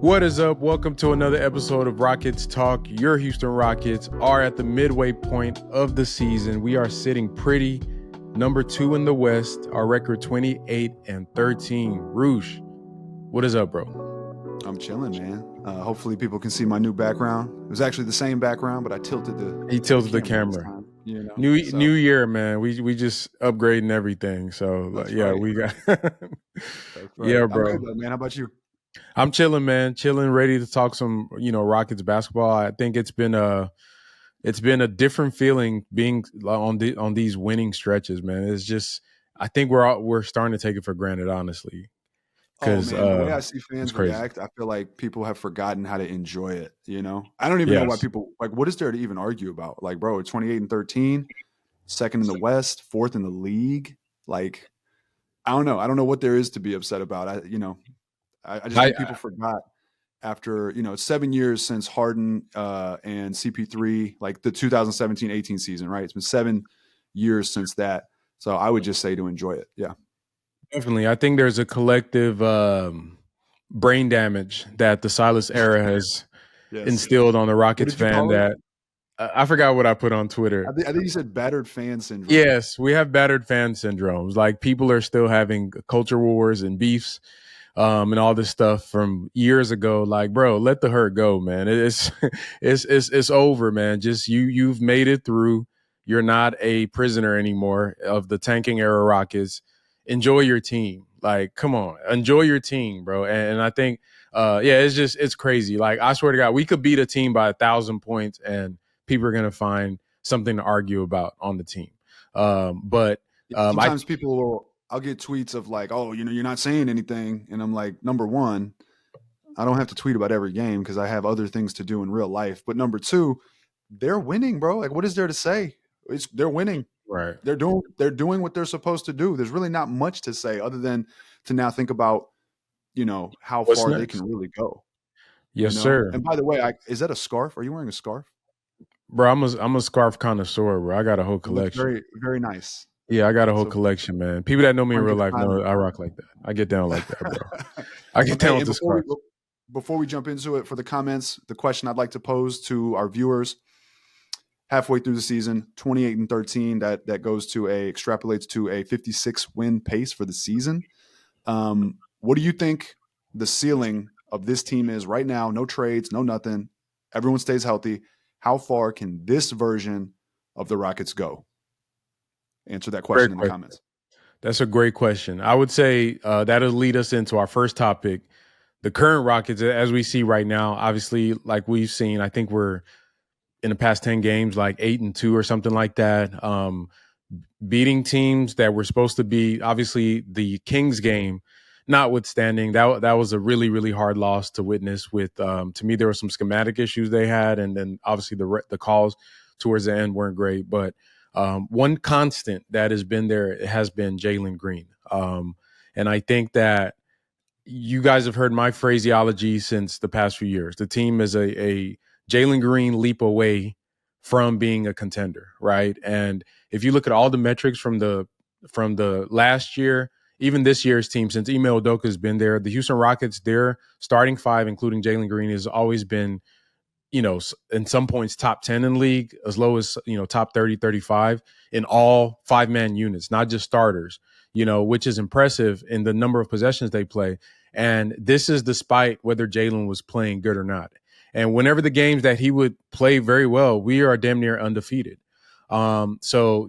What is up? Welcome to another episode of Rockets Talk. Your Houston Rockets are at the midway point of the season. We are sitting pretty, number 2 in the West. Our record 28-13. Roosh, what is up, bro? I'm chilling, man. Hopefully people can see my new background. It was actually the same background, but I tilted the camera. Time, you know? New year, man. We just upgrading everything. So right. we got That's right. Yeah, bro. I'm good, though, man. How about you? I'm chilling, man. Chilling, ready to talk some, Rockets basketball. I think it's been a different feeling being on these winning stretches, man. It's just, I think we're starting to take it for granted, honestly. Oh man, the way I see fans react, I feel like people have forgotten how to enjoy it. I don't even know why people what is there to even argue about? Like, bro, it's 28-13, second in the West, fourth in the league. Like, I don't know. I don't know what there is to be upset about. I just think people forgot after, it's 7 years since Harden and CP3, like the 2017-18 season, right? It's been 7 years since that. So I would just say to enjoy it. Yeah. Definitely. I think there's a collective brain damage that the Silas era has instilled on the Rockets fan that I forgot what I put on Twitter. I think you said battered fan syndrome. Yes, we have battered fan syndromes. Like, people are still having culture wars and beefs and all this stuff from years ago. Like, bro, let the hurt go, man. It's over, man. Just you've made it through. You're not a prisoner anymore of the tanking era Rockets. Enjoy your team. Like, come on, enjoy your team, bro. And I think, it's crazy. Like, I swear to God, we could beat a team by 1,000 points and people are going to find something to argue about on the team. But sometimes I'll get tweets of like, oh, you're not saying anything. And I'm like, number one, I don't have to tweet about every game because I have other things to do in real life. But number two, they're winning, bro. Like, what is there to say? They're winning. Right. They're doing what they're supposed to do. There's really not much to say other than to now think about, how far they can really go. Yes, sir. And by the way, is that a scarf? Are you wearing a scarf? Bro, I'm a scarf connoisseur, bro. I got a whole collection. Very, very nice. Yeah, I got a whole collection, man. People that know me in real life know I rock like that. I get down like that, bro. I get down with the scarf. Before we jump into it, for the comments, the question I'd like to pose to our viewers: halfway through the season, 28-13, that extrapolates to a 56 win pace for the season. What do you think the ceiling of this team is right now? No trades, no nothing. Everyone stays healthy. How far can this version of the Rockets go? Answer that question in the comments. That's a great question. I would say that'll lead us into our first topic. The current Rockets, as we see right now, obviously, like we've seen, I think we're in the past 10 games, like 8-2 or something like that. Beating teams that were supposed to be, obviously, the Kings game, notwithstanding, that was a really, really hard loss to witness. With to me, there were some schematic issues they had, and then obviously the calls towards the end weren't great. But one constant that has been there has been Jaylen Green, and I think that you guys have heard my phraseology since the past few years. The team is a Jaylen Green leap away from being a contender, right? And if you look at all the metrics from the last year, even this year's team, since Ime Udoka has been there, the Houston Rockets, their starting five, including Jalen Green, has always been, in some points top 10 in league, as low as, top 30, 35 in all 5-man units, not just starters, which is impressive in the number of possessions they play. And this is despite whether Jalen was playing good or not. And whenever the games that he would play very well, we are damn near undefeated. So,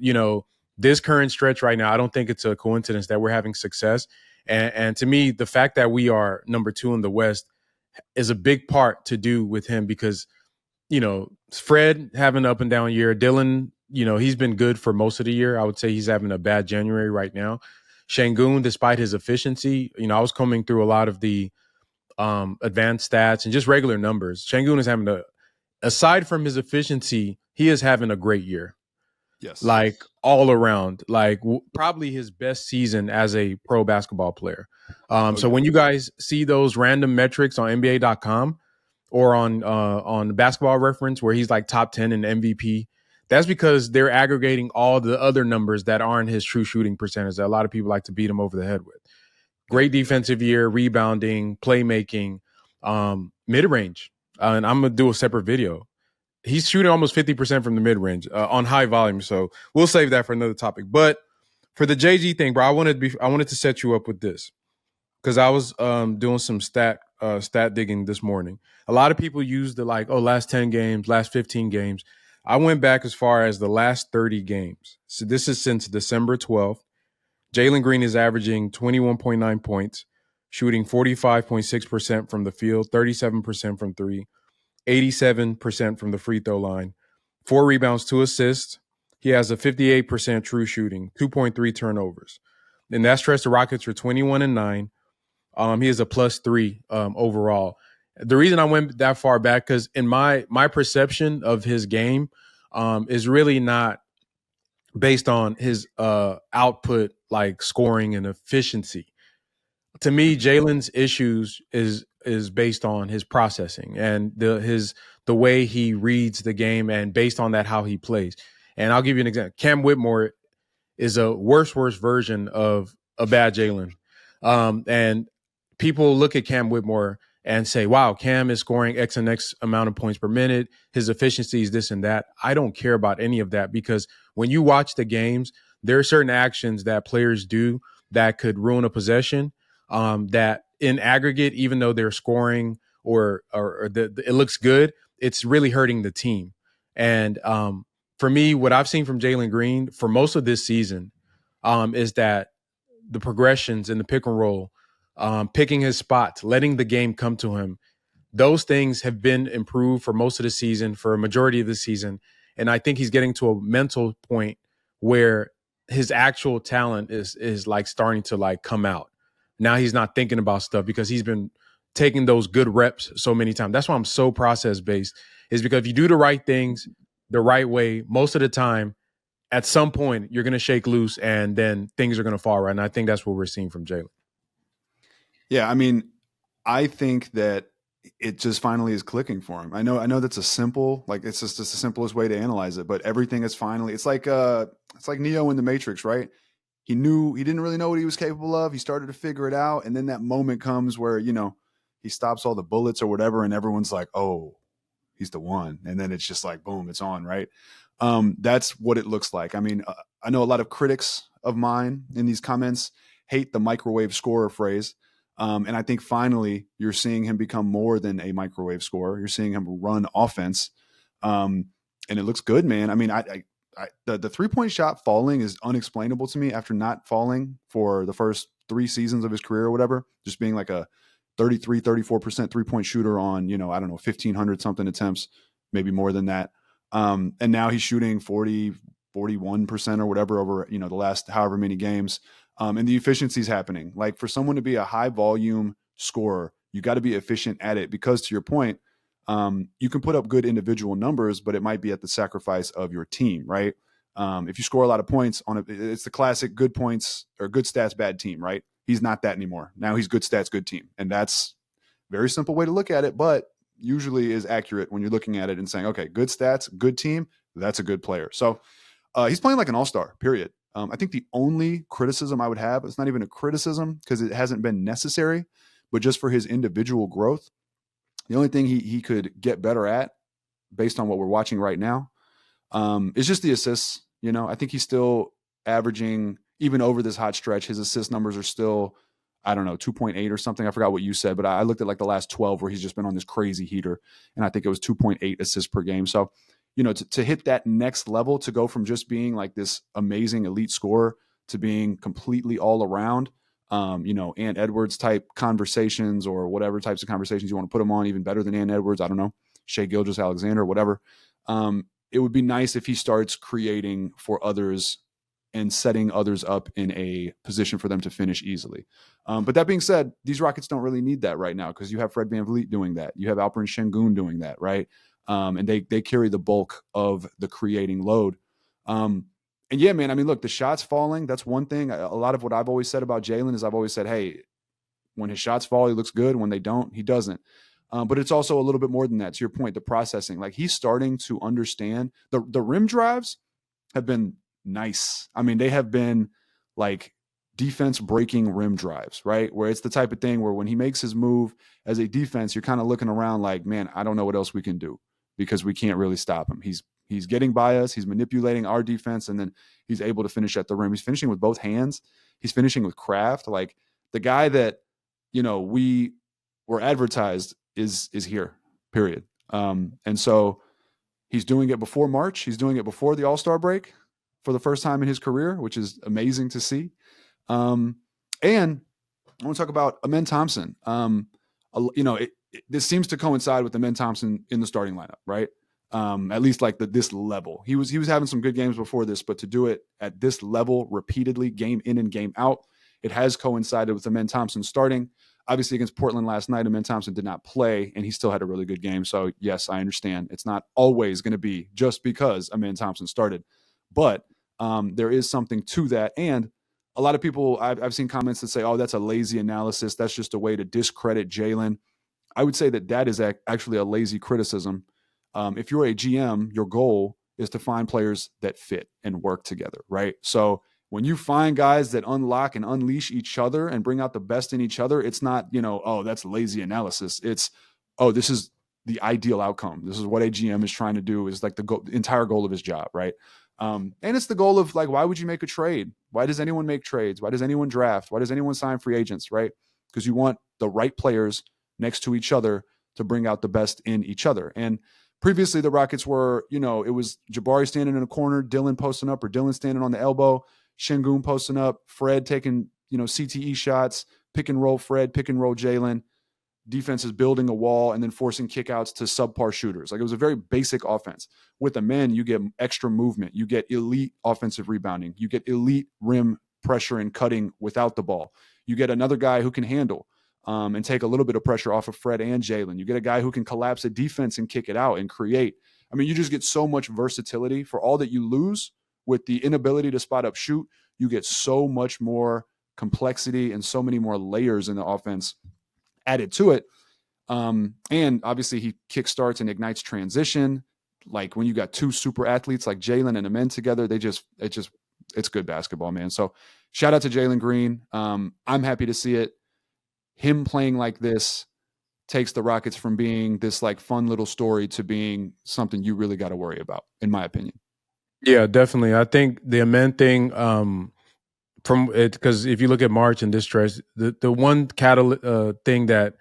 this current stretch right now, I don't think it's a coincidence that we're having success. And to me, the fact that we are number 2 in the West is a big part to do with him because, Fred having an up and down year. Dylan, he's been good for most of the year. I would say he's having a bad January right now. Şengün, despite his efficiency, I was combing through a lot of the advanced stats and just regular numbers. Şengün is having aside from his efficiency, he is having a great year. Yes. Like all around, like probably his best season as a pro basketball player. So when you guys see those random metrics on NBA.com or on Basketball Reference where he's like top 10 in MVP, that's because they're aggregating all the other numbers that aren't his true shooting percentage that a lot of people like to beat him over the head with. Great defensive year, rebounding, playmaking. mid-range. And I'm going to do a separate video. He's shooting almost 50% from the mid-range on high volume. So we'll save that for another topic. But for the JG thing, bro, I wanted to set you up with this because I was doing some stat digging this morning. A lot of people use the last 10 games, last 15 games. I went back as far as the last 30 games. So this is since December 12th. Jaylen Green is averaging 21.9 points, shooting 45.6% from the field, 37% from three, 87% from the free throw line, 4 rebounds, 2 assists. He has a 58% true shooting, 2.3 turnovers. In that stretch, the Rockets are 21-9. He is a +3 overall. The reason I went that far back, because in my perception of his game is really not based on his output, like scoring and efficiency. To me, Jalen's issues is based on his processing and the way he reads the game, and based on that how he plays. And I'll give you an example. Cam Whitmore is a worse version of a bad Jalen. And people look at Cam Whitmore and say, wow, Cam is scoring X and X amount of points per minute. His efficiency is this and that. I don't care about any of that, because when you watch the games, there are certain actions that players do that could ruin a possession, that in aggregate, even though they're scoring or it looks good, it's really hurting the team. And for me, what I've seen from Jaylen Green for most of this season is that the progressions in the pick and roll, picking his spots, letting the game come to him, those things have been improved for most of the season, for a majority of the season. And I think he's getting to a mental point where his actual talent is like starting to like come out. Now he's not thinking about stuff because he's been taking those good reps so many times. That's why I'm so process based, is because if you do the right things the right way, most of the time, at some point you're going to shake loose and then things are going to fall right. And I think that's what we're seeing from Jaylen. Yeah, I mean, I think that it just finally is clicking for him. I know that's a simple, like it's just the simplest way to analyze it, but everything is finally, it's like Neo in the Matrix, right? He didn't really know what he was capable of. He started to figure it out. And then that moment comes where, he stops all the bullets or whatever. And everyone's like, oh, he's the one. And then it's just like, boom, it's on. Right. That's what it looks like. I mean, I know a lot of critics of mine in these comments hate the microwave scorer phrase. And I think finally you're seeing him become more than a microwave scorer. You're seeing him run offense. And it looks good, man. I mean, the 3-point shot falling is unexplainable to me after not falling for the first 3 seasons of his career or whatever, just being like a 33, 34% 3-point shooter on, I don't know, 1,500 something attempts, maybe more than that. And now he's shooting 40, 41% or whatever over, the last however many games. And the efficiency is happening. Like, for someone to be a high volume scorer, you got to be efficient at it, because to your point, you can put up good individual numbers, but it might be at the sacrifice of your team, right? If you score a lot of points it's the classic good points or good stats, bad team, right? He's not that anymore. Now he's good stats, good team. And that's a very simple way to look at it, but usually is accurate when you're looking at it and saying, okay, good stats, good team, that's a good player. So he's playing like an all-star, period. I think the only criticism I would have, it's not even a criticism because it hasn't been necessary, but just for his individual growth, the only thing he could get better at, based on what we're watching right now, is just the assists. I think he's still averaging, even over this hot stretch, his assist numbers are still, I don't know, 2.8 or something. I forgot what you said, but I looked at like the last 12 where he's just been on this crazy heater, and I think it was 2.8 assists per game. So, to hit that next level, to go from just being like this amazing elite scorer to being completely all around, Ant Edwards type conversations, or whatever types of conversations you want to put him on, even better than Ant Edwards, I don't know, Shai Gilgeous-Alexander, whatever. It would be nice if he starts creating for others and setting others up in a position for them to finish easily. But that being said, these Rockets don't really need that right now, because you have Fred VanVleet doing that. You have Alperen Sengun doing that, right? And they carry the bulk of the creating load. And yeah, man, I mean, look, the shots falling, that's one thing. A lot of what I've always said about Jaylen is I've always said, hey, when his shots fall, he looks good. When they don't, he doesn't. But it's also a little bit more than that. To your point, the processing, like he's starting to understand the rim drives have been nice. I mean, they have been like defense breaking rim drives, right? Where it's the type of thing where when he makes his move as a defense, you're kind of looking around like, man, I don't know what else we can do because we can't really stop him. He's getting by us. He's manipulating our defense, and then he's able to finish at the rim. He's finishing with both hands. He's finishing with craft. Like the guy that, we were advertised is here, period. And so he's doing it before March. He's doing it before the All-Star break for the first time in his career, which is amazing to see. And I want to talk about Amen Thompson. This seems to coincide with Amen Thompson in the starting lineup, right? At least like this level. He was having some good games before this, but to do it at this level repeatedly, game in and game out, it has coincided with Amen Thompson starting. Obviously, against Portland last night, Amen Thompson did not play, and he still had a really good game. So, yes, I understand. It's not always going to be just because Amen Thompson started. But there is something to that. And a lot of people, I've seen comments that say, oh, that's a lazy analysis. That's just a way to discredit Jaylen. I would say that is actually a lazy criticism. If you're a GM, your goal is to find players that fit and work together, right? So when you find guys that unlock and unleash each other and bring out the best in each other, it's not, oh, that's lazy analysis. It's, oh, this is the ideal outcome. This is what a GM is trying to do, is like the entire goal of his job, right? And it's the goal of like, why would you make a trade? Why does anyone make trades? Why does anyone draft? Why does anyone sign free agents, right? Because you want the right players next to each other to bring out the best in each other. And previously the Rockets were, it was Jabari standing in a corner, Dylan posting up, or Dylan standing on the elbow, Şengün posting up, Fred taking, CTE shots, pick and roll Fred, pick and roll Jaylen. Defense is building a wall and then forcing kickouts to subpar shooters. Like it was a very basic offense. With the men, you get extra movement. You get elite offensive rebounding. You get elite rim pressure and cutting without the ball. You get another guy who can handle and take a little bit of pressure off of Fred and Jaylen. You get a guy who can collapse a defense and kick it out and create. I mean, you just get so much versatility for all that you lose with the inability to spot up shoot. You get so much more complexity and so many more layers in the offense added to it. And obviously he kickstarts and ignites transition. Like when you got two super athletes like Jaylen and Amen together, it's good basketball, man. So shout out to Jaylen Green. I'm happy to see it. Him playing like this takes the Rockets from being this like fun little story to being something you really got to worry about, in my opinion. Yeah, definitely. I think the Amen thing, from it, because if you look at March and this stretch, the one thing that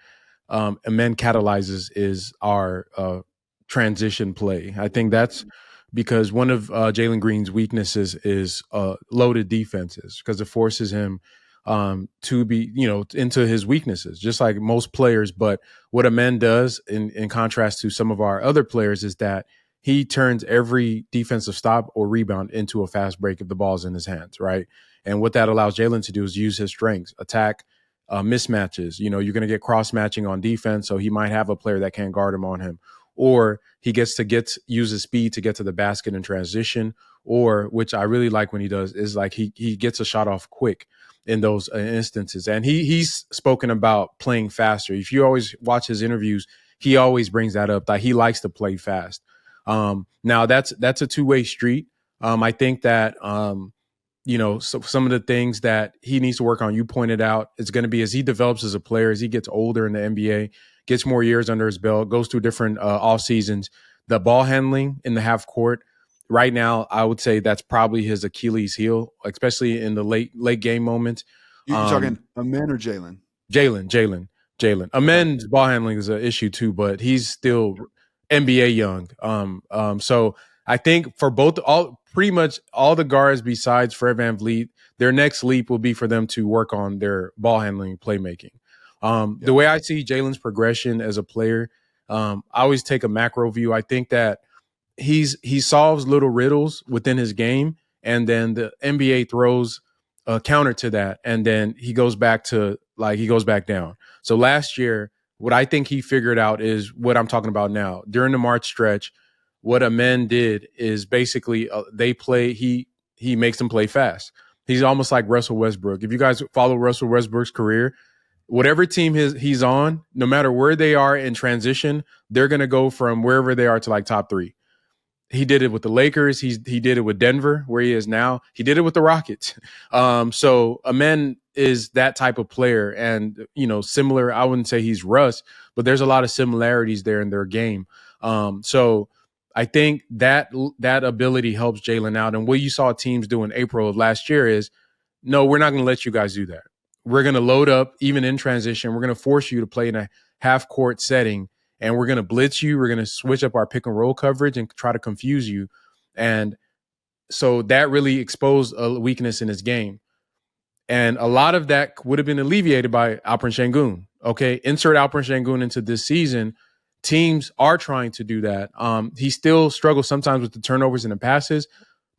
Amen catalyzes is our transition play. I think that's because one of Jalen Green's weaknesses is loaded defenses, because it forces him to be, into his weaknesses, just like most players. But what Amen does, in contrast to some of our other players, is that he turns every defensive stop or rebound into a fast break if the ball's in his hands, right? And what that allows Jalen to do is use his strengths, attack mismatches. You're going to get cross matching on defense, so he might have a player that can't guard him on him, or he gets to use his speed to get to the basket in transition, or, which I really like when he does, is like he gets a shot off quick in those instances. And he's spoken about playing faster. If you always watch his interviews, he always brings that up, that he likes to play fast. Now that's a two-way street. I think that so some of the things that he needs to work on, you pointed out, is going to be as he develops as a player, as he gets older in the NBA, gets more years under his belt, goes through different off seasons. The ball handling in the half court right now, I would say that's probably his Achilles heel, especially in the late game moments. You're talking Amen or Jaylen? Jaylen. Amen's ball handling is an issue too, but he's still NBA young. So I think for pretty much all the guards besides Fred VanVleet, their next leap will be for them to work on their ball handling, playmaking. The way I see Jaylen's progression as a player, I always take a macro view. I think that he solves little riddles within his game, and then the NBA throws a counter to that, and then he goes back down. So last year, what I think he figured out is what I'm talking about now. During the March stretch, what Amen did is basically he makes them play fast. He's almost like Russell Westbrook. If you guys follow Russell Westbrook's career, whatever team he's on, no matter where they are in transition, they're going to go from wherever they are to like top 3. He did it with the Lakers. He did it with Denver, where he is now. He did it with the Rockets. So Amen is that type of player, and similar. I wouldn't say he's Russ, but there's a lot of similarities there in their game. So I think that ability helps Jaylen out. And what you saw teams do in April of last year is, no, we're not going to let you guys do that. We're going to load up even in transition. We're going to force you to play in a half court setting, and we're going to blitz you. We're going to switch up our pick and roll coverage and try to confuse you. And so that really exposed a weakness in his game. And a lot of that would have been alleviated by Alperen Şengün. Okay, insert Alperen Şengün into this season. Teams are trying to do that. He still struggles sometimes with the turnovers and the passes,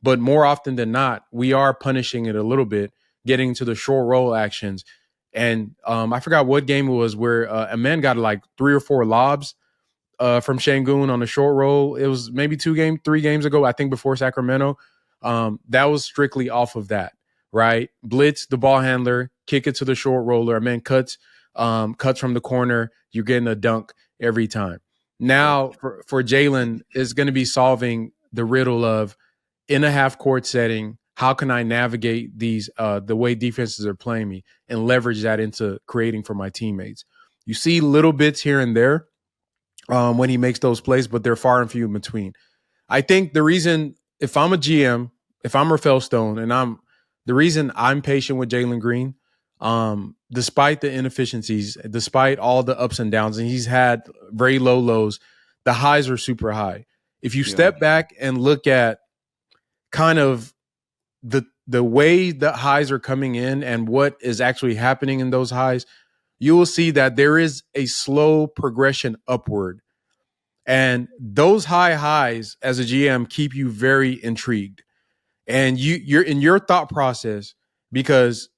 but more often than not, we are punishing it a little bit, getting to the short roll actions. And I forgot what game it was where Amen got like 3 or 4 lobs from Şengün on the short roll. It was maybe 3 games ago, I think before Sacramento. That was strictly off of that, right? Blitz the ball handler, kick it to the short roller. Amen cuts from the corner. You're getting a dunk every time. Now for Jaylen is going to be solving the riddle of, in a half court setting, how can I navigate these the way defenses are playing me and leverage that into creating for my teammates? You see little bits here and there when he makes those plays, but they're far and few in between. I think the reason, if I'm a GM, if I'm Rafael Stone, and the reason I'm patient with Jaylen Green, despite the inefficiencies, despite all the ups and downs, and he's had very low lows, the highs are super high. If you step back and look at kind of the way the highs are coming in and what is actually happening in those highs, you will see that there is a slow progression upward. And those high highs as a GM keep you very intrigued. And you're in your thought process, because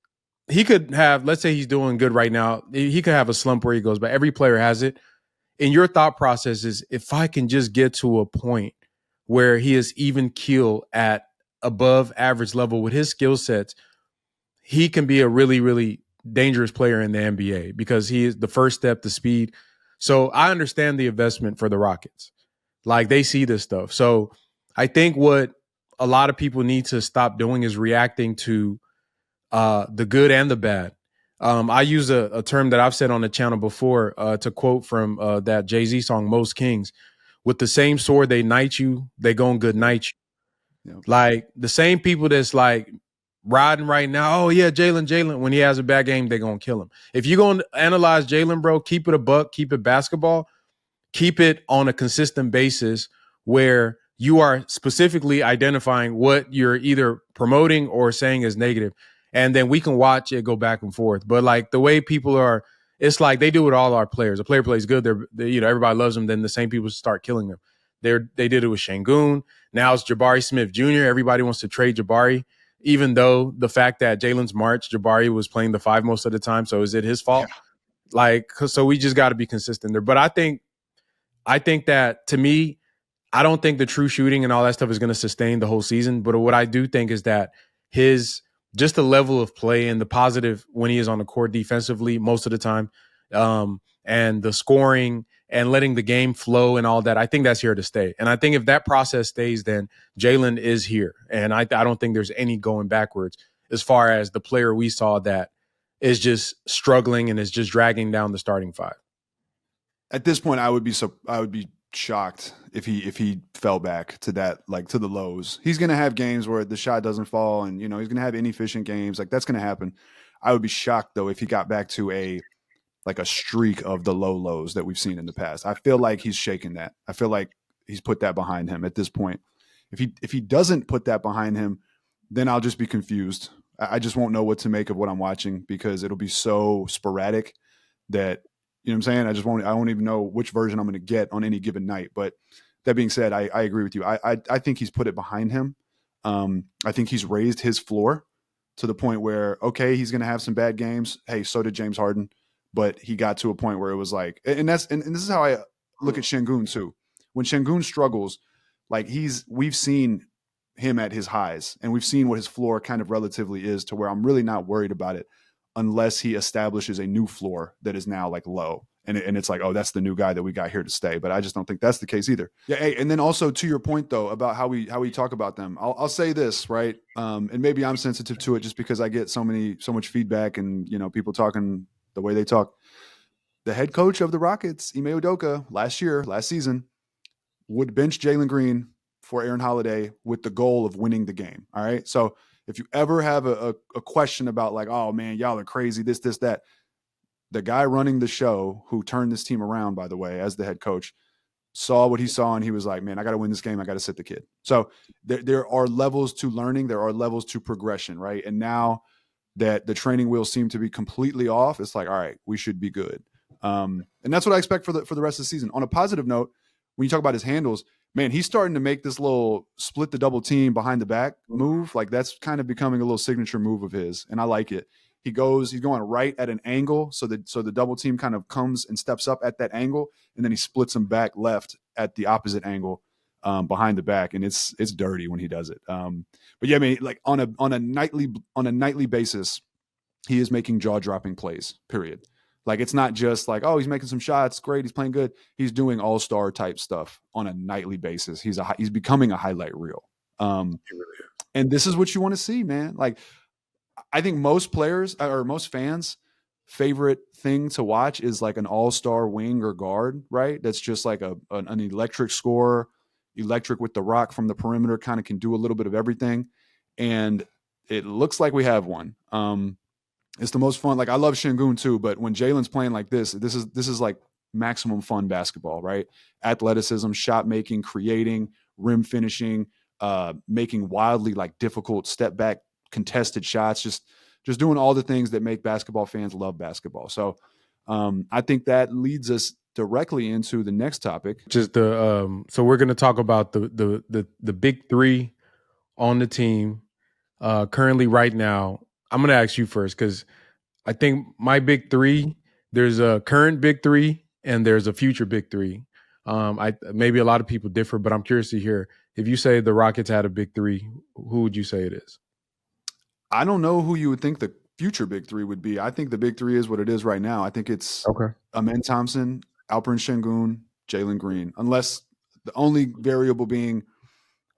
he could have, let's say he's doing good right now, he could have a slump where he goes, but every player has it. In your thought process is, if I can just get to a point where he is even keel at above average level with his skill sets, he can be a really, really dangerous player in the NBA, because he is the first step, the speed. So I understand the investment for the Rockets. Like, they see this stuff. So I think what a lot of people need to stop doing is reacting to the good and the bad. I use a term that I've said on the channel before, to quote from that Jay-Z song, Most Kings: with the same sword they knight you, they gon' good night you. Yeah. Like, the same people that's like riding right now, oh yeah, Jalen, when he has a bad game, they're going to kill him. If you're going to analyze Jalen, bro, keep it a buck, keep it basketball, keep it on a consistent basis where you are specifically identifying what you're either promoting or saying is negative. And then we can watch it go back and forth. But like, the way people are, it's like they do with all our players. A player plays good, they everybody loves them. Then the same people start killing them. They did it with Şengün. Now it's Jabari Smith Jr. Everybody wants to trade Jabari, even though the fact that Jalen's March, Jabari was playing the 5 most of the time. So is it his fault? Yeah. Like, so we just got to be consistent there. But I think that, to me, I don't think the true shooting and all that stuff is going to sustain the whole season. But what I do think is that just the level of play and the positive when he is on the court defensively most of the time, and the scoring and letting the game flow and all that, I think that's here to stay. And I think if that process stays, then Jaylen is here. And I don't think there's any going backwards as far as the player we saw that is just struggling and is just dragging down the starting 5. At this point, I would be shocked if he fell back to that, like, to the lows. He's going to have games where the shot doesn't fall, and he's going to have inefficient games. Like, that's going to happen. I would be shocked though if he got back to a streak of the low lows that we've seen in the past. I feel like he's shaken that. I feel like he's put that behind him at this point. If he doesn't put that behind him, then I'll just be confused. I just won't know what to make of what I'm watching, because it'll be so sporadic that, you know what I'm saying? I won't even know which version I'm going to get on any given night. But that being said, I agree with you. I think he's put it behind him. I think he's raised his floor to the point where, okay, he's going to have some bad games. Hey, so did James Harden. But he got to a point where it was like, and this is how I look at Şengün too. When Şengün struggles, like, we've seen him at his highs, and we've seen what his floor kind of relatively is, to where I'm really not worried about it unless he establishes a new floor that is now like low. and it's like, oh, that's the new guy that we got here to stay. But I just don't think that's the case either. Yeah. Hey, and then also to your point though about how we talk about them, I'll say this, right? And maybe I'm sensitive to it just because I get so much feedback and people talking the way they talk. The head coach of the Rockets, Ime Udoka, last season, would bench Jalen Green for Aaron Holiday with the goal of winning the game. All right. So if you ever have a question about like, oh man, y'all are crazy, this, that, the guy running the show who turned this team around, by the way, as the head coach, saw what he saw and he was like, man, I got to win this game. I got to sit the kid. So there are levels to learning. There are levels to progression. Right. And now that the training wheels seem to be completely off, it's like, all right, we should be good. And that's what I expect for the rest of the season. On a positive note, when you talk about his handles, man, he's starting to make this little split the double team behind the back move. Like that's kind of becoming a little signature move of his. And I like it. He's going right at an angle. So the double team kind of comes and steps up at that angle. And then he splits them back left at the opposite angle behind the back. And it's dirty when he does it. But yeah, I mean, like on a nightly basis, he is making jaw dropping plays, period. Like it's not just like, oh, he's making some shots, great, he's playing good. He's doing all-star type stuff on a nightly basis. He's becoming a highlight reel. And this is what you want to see, man. Like I think most players or most fans' favorite thing to watch is like an all-star wing or guard, right? That's just like an electric scorer, electric with the rock from the perimeter, kind of can do a little bit of everything. And it looks like we have one. It's the most fun. Like I love Şengün too, but when Jalen's playing like this is like maximum fun basketball, right? Athleticism, shot making, creating, rim finishing, making wildly like difficult step back contested shots, just doing all the things that make basketball fans love basketball. So I think that leads us directly into the next topic. Just so we're going to talk about the big three on the team currently right now. I'm going to ask you first because I think my big three, there's a current big three and there's a future big three. Maybe a lot of people differ, but I'm curious to hear if you say the Rockets had a big three, who would you say it is? I don't know who you would think the future big three would be. I think the big three is what it is right now. I think it's Amen Thompson, Alperen Şengün, Jalen Green, unless the only variable being,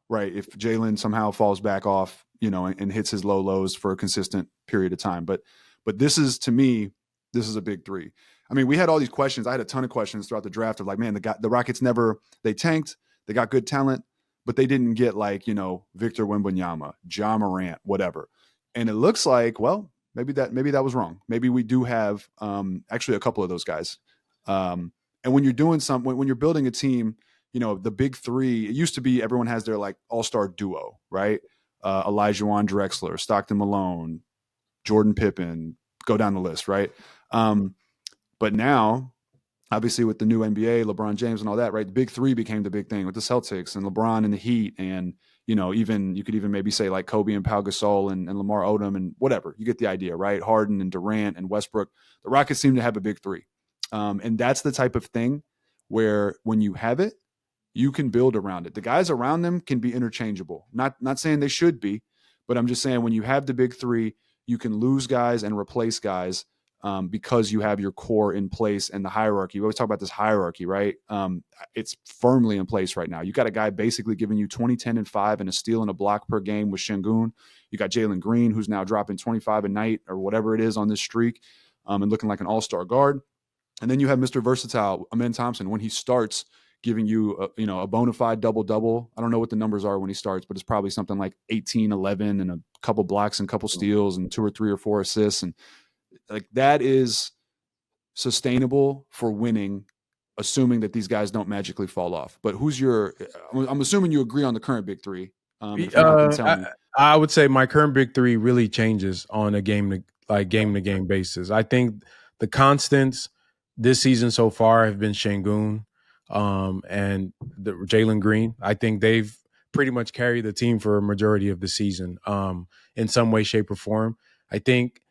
right, if Jalen somehow falls back off, and hits his lows for a consistent period of time. But this is, to me, this is a big three. I mean, we had all these questions. I had a ton of questions throughout the draft of like, man, the Rockets they tanked, they got good talent, but they didn't get like, Victor Wembanyama, Ja Morant, whatever. And it looks like, well, maybe that was wrong. Maybe we do have actually a couple of those guys. And when you're doing when you're building a team, the big three, it used to be everyone has their like all-star duo, right? Olajuwon Drexler, Stockton Malone, Jordan Pippen, go down the list, right? But now, obviously with the new NBA, LeBron James and all that, right? The big three became the big thing with the Celtics and LeBron and the Heat. And, even you could even maybe say like Kobe and Pau Gasol and Lamar Odom and whatever. You get the idea, right? Harden and Durant and Westbrook. The Rockets seem to have a big three. And that's the type of thing where when you have it, you can build around it. The guys around them can be interchangeable. Not saying they should be, but I'm just saying when you have the big three, you can lose guys and replace guys because you have your core in place and the hierarchy. We always talk about this hierarchy, right? It's firmly in place right now. You got a guy basically giving you 20, 10, and 5 and a steal and a block per game with Şengün. You got Jalen Green, who's now dropping 25 a night or whatever it is on this streak and looking like an all-star guard. And then you have Mr. Versatile, Amen Thompson, when he starts giving you a bona fide double-double. I don't know what the numbers are when he starts, but it's probably something like 18, 11, and a couple blocks and a couple steals and 2 or 3 or 4 assists. And like that is sustainable for winning, assuming that these guys don't magically fall off. But I'm assuming you agree on the current big three. If not, then tell me. I would say my current big three really changes on a game to game basis. I think the constants this season so far have been Şengün and the Jalen Green. I think they've pretty much carried the team for a majority of the season in some way, shape, or form. I think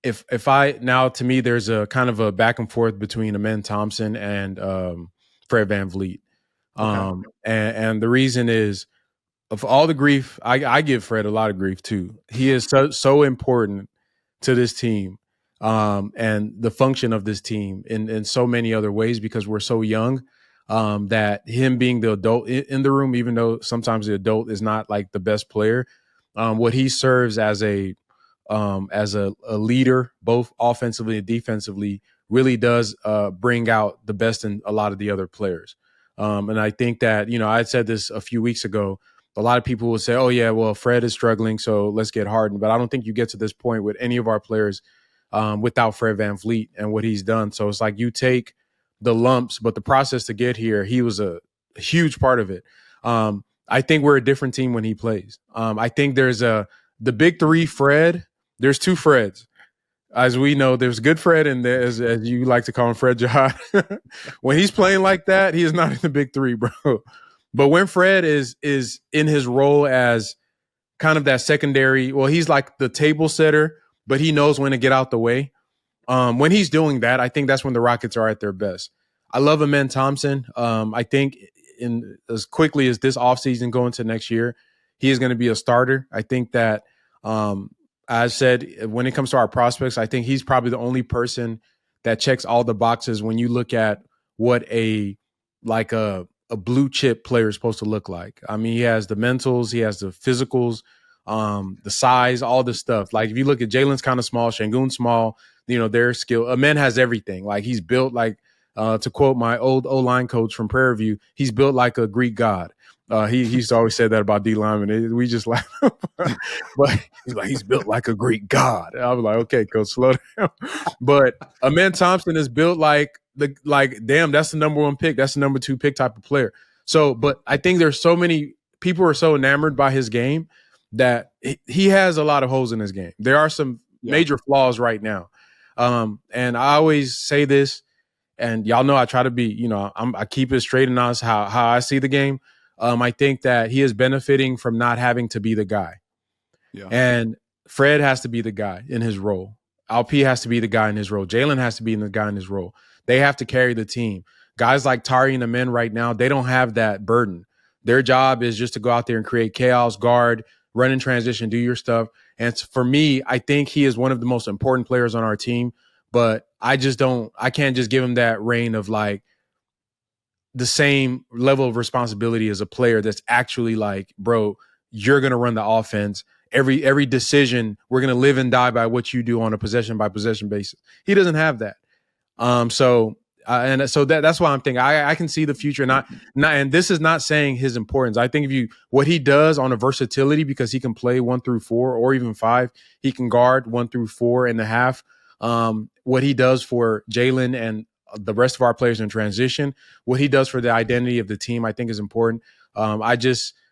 to me, there's a kind of a back and forth between Amen Thompson and Fred VanVleet. And the reason is, of all the grief, I give Fred a lot of grief too. He is so important to this team. and the function of this team in so many other ways because we're so young. That him being the adult in the room, even though sometimes the adult is not like the best player, what he serves as a leader, both offensively and defensively, really does bring out the best in a lot of the other players. And I think that, I had said this a few weeks ago. A lot of people will say, oh, yeah, well, Fred is struggling, so let's get Harden. But I don't think you get to this point with any of our players without Fred VanVleet and what he's done. So it's like you take the lumps, but the process to get here, he was a huge part of it. I think we're a different team when he plays. I think there's the big three, Fred. There's two Freds. As we know, there's good Fred and there's, as you like to call him, Fred Jihad. When he's playing like that, he is not in the big three, bro. But when Fred is in his role as kind of that secondary, well, he's like the table setter, but he knows when to get out the way. When he's doing that, I think that's when the Rockets are at their best. I love Amen Thompson. I think in as quickly as this offseason going to next year, he is going to be a starter. I think that, as said, when it comes to our prospects, I think he's probably the only person that checks all the boxes when you look at what a blue chip player is supposed to look like. I mean, he has the mentals, he has the physicals, the size, all this stuff. Like if you look at Jalen's kind of small, Şengün's small, their skill. Amen has everything. Like he's built like, to quote my old O-line coach from Prairie View, he's built like a Greek god. He used to always say that about D linemen. We just laugh, but he's like, he's built like a Greek god. I was like, okay, coach, slow down. But Amen Thompson is built like damn, that's the number one pick. That's the number two pick type of player. So, but I think there's so many people are so enamored by his game that he has a lot of holes in his game. There are some major flaws right now. And I always say this, and y'all know I try to be, I keep it straight and honest how I see the game. I think that he is benefiting from not having to be the guy. Yeah. And Fred has to be the guy in his role. LP has to be the guy in his role. Jalen has to be the guy in his role. They have to carry the team. Guys like Tari and the men right now, they don't have that burden. Their job is just to go out there and create chaos, guard, run in transition, do your stuff. And for me, I think he is one of the most important players on our team, but I can't just give him that reign of like the same level of responsibility as a player that's actually like, bro, you're going to run the offense. Every decision, we're going to live and die by what you do on a possession by possession basis. He doesn't have that. So that's why I'm thinking I can see the future. Not, and this is not saying his importance. I think what he does on a versatility, because he can play 1 through 4 or even 5, he can guard 1 through 4.5. What he does for Jalen and the rest of our players in transition, what he does for the identity of the team, I think is important.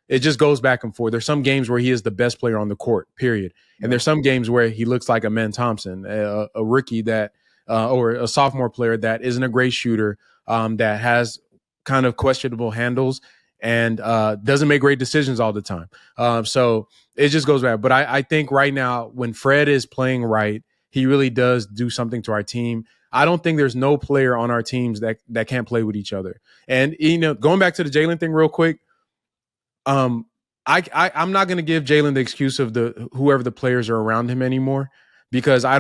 It just goes back and forth. There's some games where he is the best player on the court, period. And there's some games where he looks like Amen Thompson, a rookie that, or a sophomore player that isn't a great shooter, that has kind of questionable handles and doesn't make great decisions all the time. So it just goes back. But I think right now, when Fred is playing right, he really does do something to our team. I don't think there's no player on our teams that can't play with each other. And, going back to the Jalen thing real quick, I'm not going to give Jalen the excuse of whoever the players are around him anymore, because I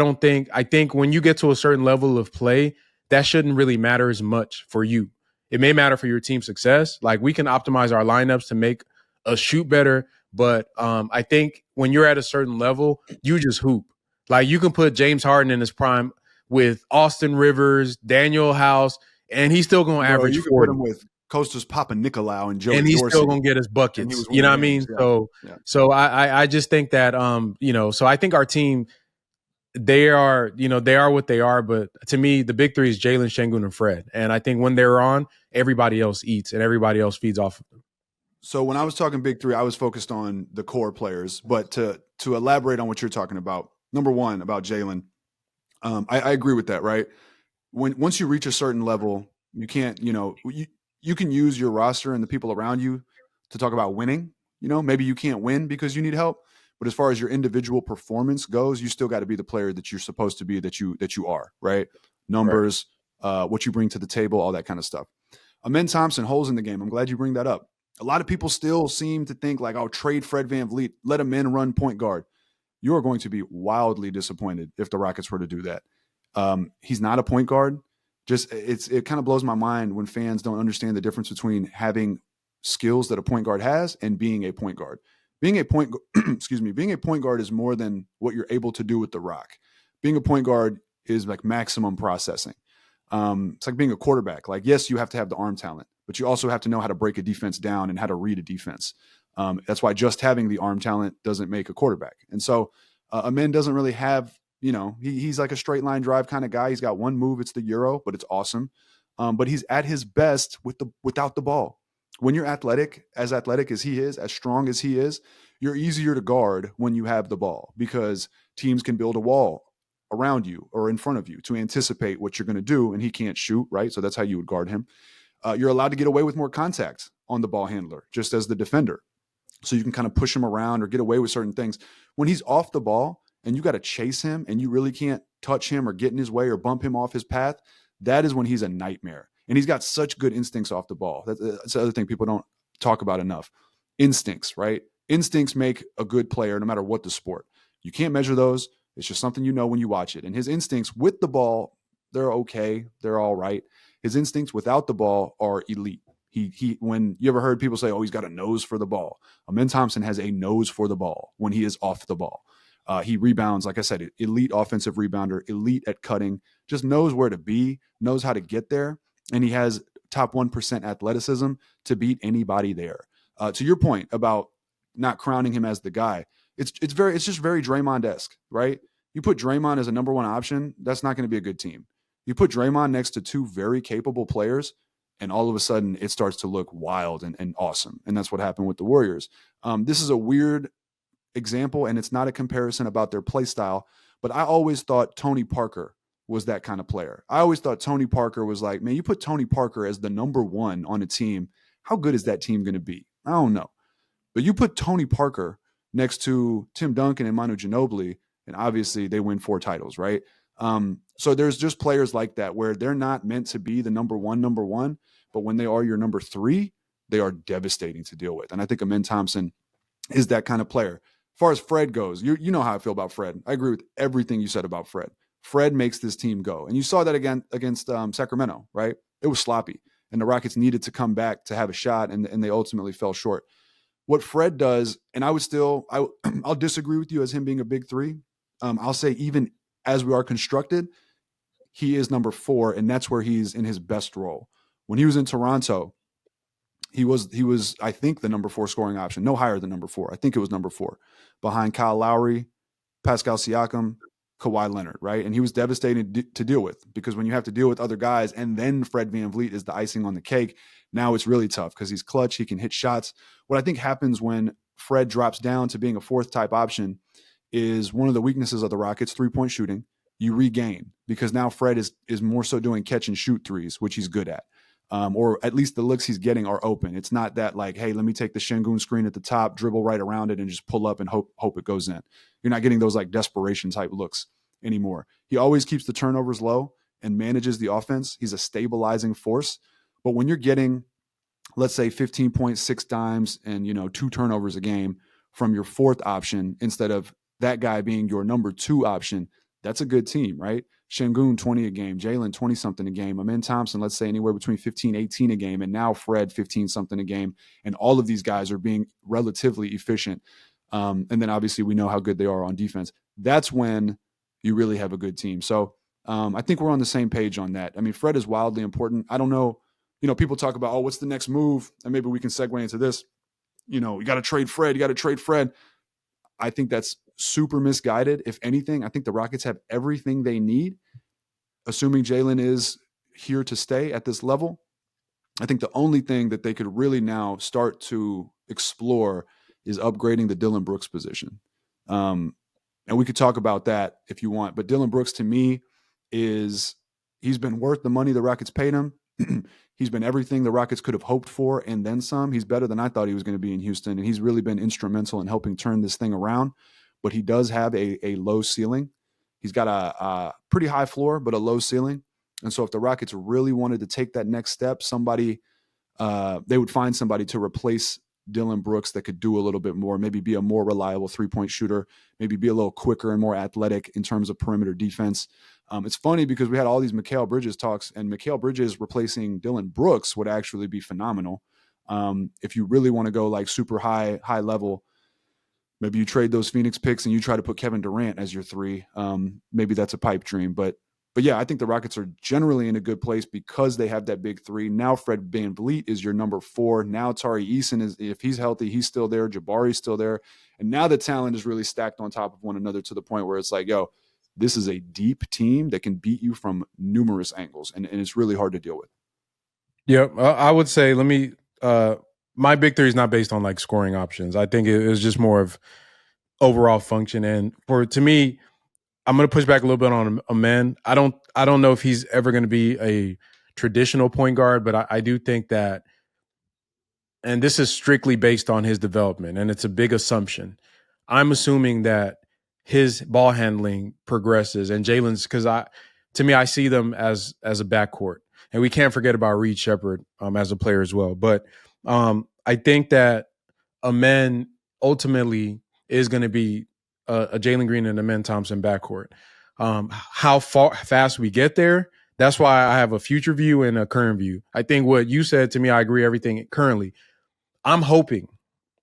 think when you get to a certain level of play, that shouldn't really matter as much for you. It may matter for your team's success. Like we can optimize our lineups to make us shoot better. But I think when you're at a certain level, you just hoop. Like you can put James Harden in his prime with Austin Rivers, Daniel House, and he's still going to average 40. You can put him with Kostas Papanikolaou and Joey and he's Dorsey, still gonna get his buckets. You know what I mean? Yeah. So I just think that so I think our team, they are what they are. But to me, the big three is Jalen, Şengün, and Fred. And I think when they're on, everybody else eats and everybody else feeds off of them. So when I was talking big three, I was focused on the core players. But to elaborate on what you're talking about, number one, about Jalen, I agree with that, right? Once you reach a certain level, you can't, you can use your roster and the people around you to talk about winning. Maybe you can't win because you need help, but as far as your individual performance goes, you still got to be the player that you're supposed to be, that you are, right? Numbers, right. What you bring to the table, all that kind of stuff. Amen Thompson, holes in the game. I'm glad you bring that up. A lot of people still seem to think like, oh, trade Fred VanVleet, let Amen run point guard. You are going to be wildly disappointed if the Rockets were to do that. He's not a point guard. It kind of blows my mind when fans don't understand the difference between having skills that a point guard has and being a point guard. Being a point guard is more than what you're able to do with the rock. Being a point guard is like maximum processing. It's like being a quarterback. Like, yes, you have to have the arm talent, but you also have to know how to break a defense down and how to read a defense. That's why just having the arm talent doesn't make a quarterback. And so Amen doesn't really have, he's like a straight line drive kind of guy. He's got one move. It's the Euro, but it's awesome. But he's at his best without the ball. When you're athletic as he is, as strong as he is, you're easier to guard when you have the ball because teams can build a wall around you or in front of you to anticipate what you're going to do, and he can't shoot, right? So that's how you would guard him. You're allowed to get away with more contact on the ball handler, just as the defender. So you can kind of push him around or get away with certain things. When he's off the ball and you got to chase him and you really can't touch him or get in his way or bump him off his path, that is when he's a nightmare. And he's got such good instincts off the ball. That's the other thing people don't talk about enough. Instincts, right? Instincts make a good player no matter what the sport. You can't measure those. It's just something you know when you watch it. And his instincts with the ball, they're okay. They're all right. His instincts without the ball are elite. He when you ever heard people say, oh, he's got a nose for the ball. Amen Thompson has a nose for the ball when he is off the ball. He rebounds, like I said, elite offensive rebounder, elite at cutting, just knows where to be, knows how to get there. And he has top 1% athleticism to beat anybody there. To your point about not crowning him as the guy, it's just very Draymond-esque, right? You put Draymond as a number one option, that's not going to be a good team. You put Draymond next to two very capable players, and all of a sudden it starts to look wild and awesome. And that's what happened with the Warriors. This is a weird example, and it's not a comparison about their play style, but I always thought Tony Parker was that kind of player. I always thought Tony Parker was like, man, you put Tony Parker as the number one on a team, how good is that team going to be? I don't know. But you put Tony Parker next to Tim Duncan and Manu Ginobili, and obviously they win 4 titles, right? So there's just players like that where they're not meant to be the number one, but when they are your number 3, they are devastating to deal with. And I think Amen Thompson is that kind of player. As far as Fred goes, you know how I feel about Fred. I agree with everything you said about Fred. Fred makes this team go. And you saw that again against Sacramento, right? It was sloppy. And the Rockets needed to come back to have a shot, and they ultimately fell short. What Fred does, and I'll disagree with you as him being a big 3. I'll say even as we are constructed, he is number 4, and that's where he's in his best role. When he was in Toronto, he was I think the number 4 scoring option, no higher than number 4. I think it was number 4, behind Kyle Lowry, Pascal Siakam, Kawhi Leonard, right? And he was devastating to deal with, because when you have to deal with other guys and then Fred VanVleet is the icing on the cake, now it's really tough because he's clutch, he can hit shots. What I think happens when Fred drops down to being a 4th type option is one of the weaknesses of the Rockets, 3-point shooting. You regain, because now Fred is more so doing catch and shoot threes, which he's good at. Or at least the looks he's getting are open. It's not that like, hey, let me take the Şengün screen at the top, dribble right around it, and just pull up and hope it goes in. You're not getting those like desperation type looks anymore. He always keeps the turnovers low and manages the offense. He's a stabilizing force. But when you're getting, let's say, 15.6 dimes and 2 turnovers a game from your 4th option instead of that guy being your number 2 option, that's a good team, right? Şengün 20 a game, Jalen 20 something a game, Amen Thompson, let's say anywhere between 15, 18 a game, and now Fred 15 something a game. And all of these guys are being relatively efficient. And then obviously we know how good they are on defense. That's when you really have a good team. So I think we're on the same page on that. I mean, Fred is wildly important. I don't know, people talk about, oh, what's the next move? And maybe we can segue into this. You got to trade Fred. You got to trade Fred. I think that's super misguided. If anything, I think the Rockets have everything they need, assuming Jalen is here to stay at this level. I think the only thing that they could really now start to explore is upgrading the Dillon Brooks position. And we could talk about that if you want. But Dillon Brooks, to me, he's been worth the money the Rockets paid him. He's been everything the Rockets could have hoped for and then some. He's better than I thought he was going to be in Houston, and he's really been instrumental in helping turn this thing around. But he does have a low ceiling. He's got a pretty high floor, but a low ceiling. And so if the Rockets really wanted to take that next step, they would find somebody to replace Dillon Brooks that could do a little bit more, maybe be a more reliable 3-point shooter, maybe be a little quicker and more athletic in terms of perimeter defense. It's funny because we had all these Mikal Bridges talks, and Mikal Bridges replacing Dillon Brooks would actually be phenomenal. If you really want to go like super high level, maybe you trade those Phoenix picks and you try to put Kevin Durant as your 3. Maybe that's a pipe dream, but yeah, I think the Rockets are generally in a good place because they have that big 3. Now Fred VanVleet is your number 4. Now Tari Eason is, if he's healthy, he's still there. Jabari's still there. And now the talent is really stacked on top of one another to the point where it's like, yo, this is a deep team that can beat you from numerous angles. And it's really hard to deal with. Yeah, I would say, my big 3 is not based on like scoring options. I think it was just more of overall function. And to me, I'm going to push back a little bit on Amen. I don't know if he's ever going to be a traditional point guard, but I do think that, and this is strictly based on his development, and it's a big assumption. I'm assuming that his ball handling progresses, and Jalen's, because to me, I see them as a backcourt, and we can't forget about Reed Shepherd as a player as well. But I think that Amen ultimately is going to be a Jalen Green and Amen Thompson backcourt. How fast we get there, that's why I have a future view and a current view. I think what you said to me, I agree everything currently. I'm going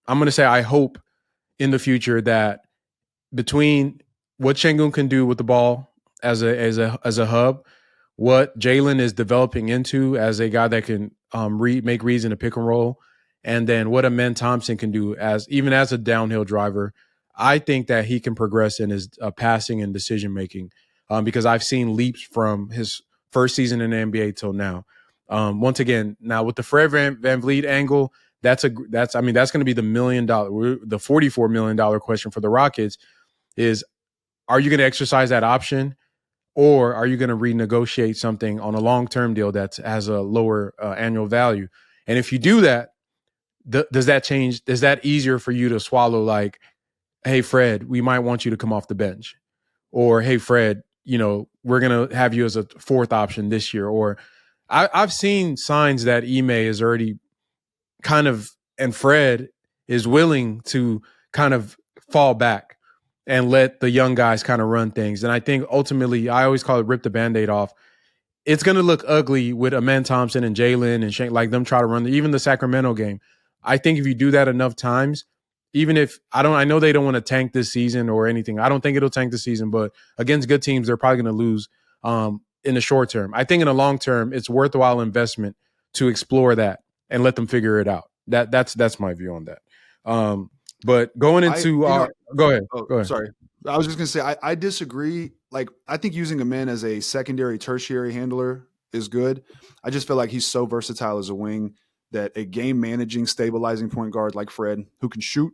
to say I hope in the future that between what Şengün can do with the ball as a hub, what Jalen is developing into as a guy that can make reads in a pick and roll, and then what Amen Thompson can do as a downhill driver, I think that he can progress in his passing and decision making because I've seen leaps from his first season in the NBA till now. Once again, now with the Fred VanVleet angle, that's going to be the the $44 million question for the Rockets is, are you going to exercise that option, or are you going to renegotiate something on a long-term deal that has a lower annual value? And if you do that, does that change? Is that easier for you to swallow? Like, hey, Fred, we might want you to come off the bench, or hey, Fred, we're going to have you as a 4th option this year. Or I've seen signs that Ime is already and Fred is willing to kind of fall back and let the young guys kind of run things. And I think ultimately, I always call it rip the Band-Aid off. It's going to look ugly with Amen Thompson and Jalen and Shane, like them try to run even the Sacramento game. I think if you do that enough times, even if I know they don't want to tank this season or anything. I don't think it'll tank the season, but against good teams, they're probably going to lose in the short term. I think in the long term, it's worthwhile investment to explore that and let them figure it out. That's my view on that. But going into go ahead. Go ahead. Sorry. I was just going to say, I disagree. Like, I think using a man as a secondary, tertiary handler is good. I just feel like he's so versatile as a wing that a game managing, stabilizing point guard like Fred, who can shoot,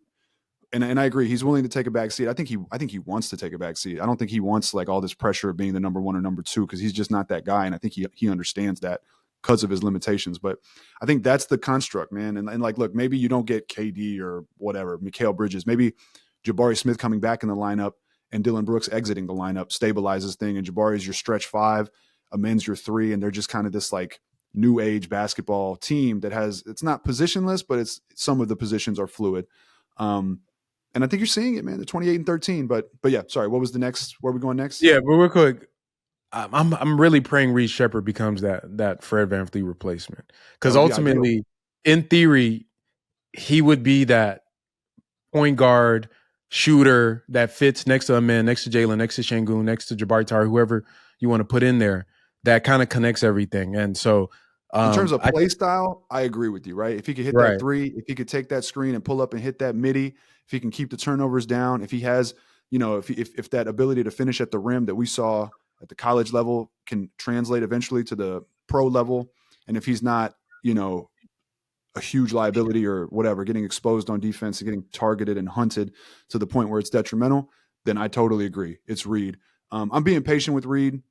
and I agree, he's willing to take a back seat. I think he wants to take a back seat. I don't think he wants like all this pressure of being the number 1 or number 2, because he's just not that guy. And I think he understands that because of his limitations. But I think that's the construct, man. And like, look, maybe you don't get KD or whatever, Mikal Bridges, maybe Jabari Smith coming back in the lineup and Dillon Brooks exiting the lineup stabilizes thing. And Jabari's your stretch 5, Amen's your 3. And they're just kind of this like new age basketball team that it's not positionless, but some of the positions are fluid. And I think you're seeing it, man. They're 28-13, but yeah, sorry. What was the next? Where are we going next? Yeah, but real quick, I'm really praying Reed Shepherd becomes that Fred VanVleet replacement, because ultimately, in theory, he would be that point guard shooter that fits next to a man, next to Jalen, next to Şengün, next to Jabari Tari, whoever you want to put in there, that kind of connects everything. And so, in terms of play style, I agree with you, right? If he could hit that 3, if he could take that screen and pull up and hit that midi, if he can keep the turnovers down, if he has, if that ability to finish at the rim that we saw at the college level can translate eventually to the pro level, and if he's not, a huge liability or whatever, getting exposed on defense and getting targeted and hunted to the point where it's detrimental, then I totally agree. It's Reed. I'm being patient with Reed.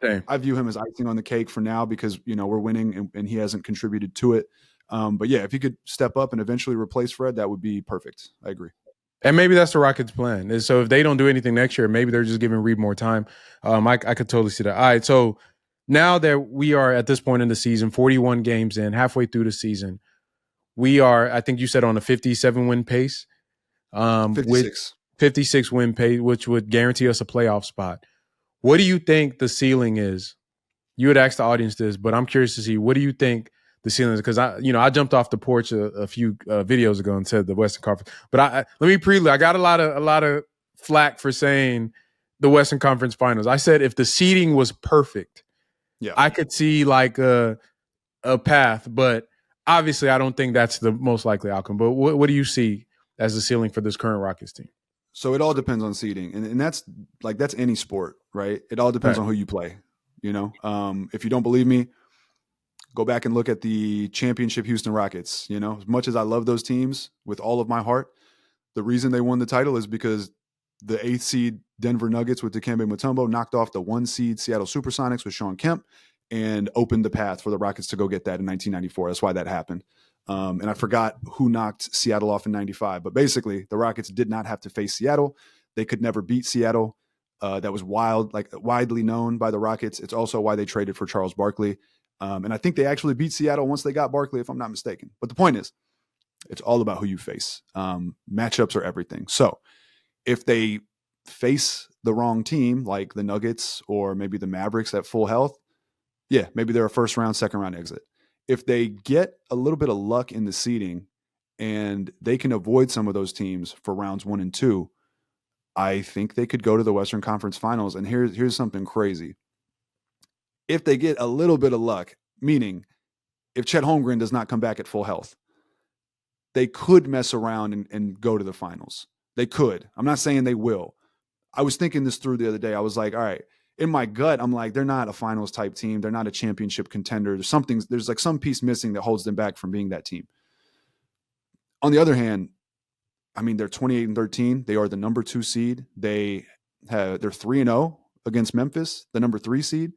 Okay. I view him as icing on the cake for now because, we're winning and he hasn't contributed to it. But yeah, if he could step up and eventually replace Fred, that would be perfect. I agree. And maybe that's the Rockets' plan. And so if they don't do anything next year, maybe they're just giving Reed more time. I could totally see that. All right, so now that we are at this point in the season, 41 games in, halfway through the season, We are, I think you said, on a 57 win pace. 56. With 56 win pace, which would guarantee us a playoff spot. What do you think the ceiling is? You would ask the audience this, but I'm curious to see, what do you think the ceiling is? Because I jumped off the porch a few videos ago and said the Western Conference. But let me prelude. I got a lot of flack for saying the Western Conference Finals. I said if the seeding was perfect, I could see like a path, but obviously I don't think that's the most likely outcome. But what do you see as the ceiling for this current Rockets team? So it all depends on seeding, and that's any sport, right? It all depends on who you play. If you don't believe me, go back and look at the championship Houston Rockets. As much as I love those teams with all of my heart, the reason they won the title is because the 8th seed Denver Nuggets with Dikembe Mutombo knocked off the 1 seed Seattle Supersonics with Sean Kemp and opened the path for the Rockets to go get that in 1994. That's why that happened. And I forgot who knocked Seattle off in 95. But basically, the Rockets did not have to face Seattle. They could never beat Seattle. That was widely known by the Rockets. It's also why they traded for Charles Barkley. And I think they actually beat Seattle once they got Barkley, if I'm not mistaken. But the point is, it's all about who you face. Matchups are everything. So if they face the wrong team, like the Nuggets or maybe the Mavericks at full health, yeah, maybe they're a first round, second round exit. If they get a little bit of luck in the seeding and they can avoid some of those teams for rounds 1 and 2, I think they could go to the Western Conference Finals. And here's something crazy. If they get a little bit of luck, meaning if Chet Holmgren does not come back at full health, they could mess around and go to the finals. They could. I'm not saying they will. I was thinking this through the other day. I was like, all right, in my gut, I'm like, they're not a finals type team. They're not a championship contender. There's like some piece missing that holds them back from being that team. On the other hand, I mean, they're 28-13. They are the number 2 seed. They're 3-0 against Memphis, the number 3 seed.